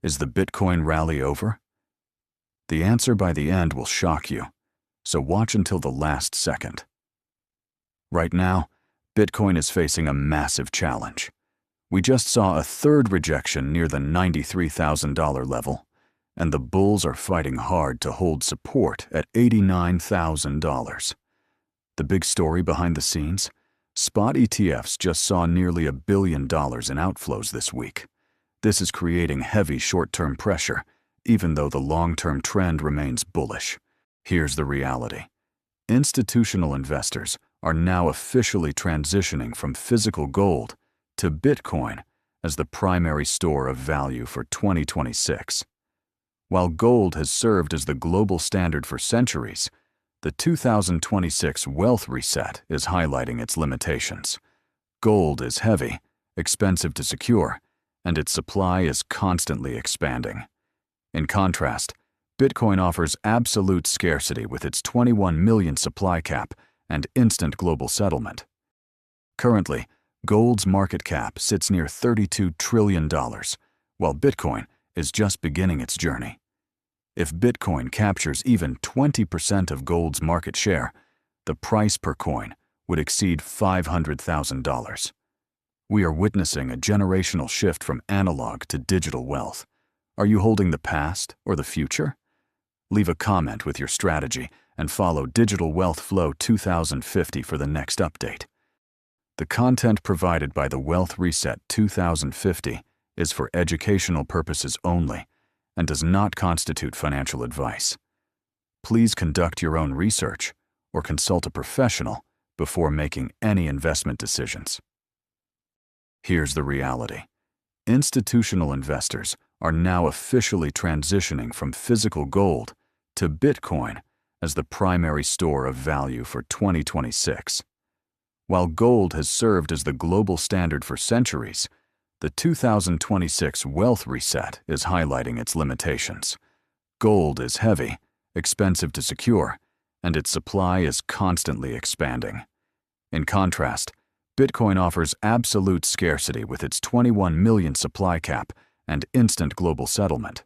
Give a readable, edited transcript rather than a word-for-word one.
Is the Bitcoin rally over? The answer by the end will shock you, so watch until the last second. Right now, Bitcoin is facing a massive challenge. We just saw a third rejection near the $93,000 level, and the bulls are fighting hard to hold support at $89,000. The big story behind the scenes? Spot ETFs just saw nearly $1 billion in outflows this week. This is creating heavy short-term pressure, even though the long-term trend remains bullish. Here's the reality. Institutional investors are now officially transitioning from physical gold to Bitcoin as the primary store of value for 2026. While gold has served as the global standard for centuries, the 2026 wealth reset is highlighting its limitations. Gold is heavy, expensive to secure, and its supply is constantly expanding. In contrast, Bitcoin offers absolute scarcity with its 21 million supply cap and instant global settlement. Currently, gold's market cap sits near $32 trillion, while Bitcoin is just beginning its journey. If Bitcoin captures even 20% of gold's market share, the price per coin would exceed $500,000. We are witnessing a generational shift from analog to digital wealth. Are you holding the past or the future? Leave a comment with your strategy and follow Digital Wealth Flow 2050 for the next update. The content provided by the Wealth Reset 2050 is for educational purposes only and does not constitute financial advice. Please conduct your own research or consult a professional before making any investment decisions. Here's the reality. Institutional investors are now officially transitioning from physical gold to Bitcoin as the primary store of value for 2026. While gold has served as the global standard for centuries, the 2026 wealth reset is highlighting its limitations. Gold is heavy, expensive to secure, and its supply is constantly expanding. In contrast, Bitcoin offers absolute scarcity with its 21 million supply cap and instant global settlement.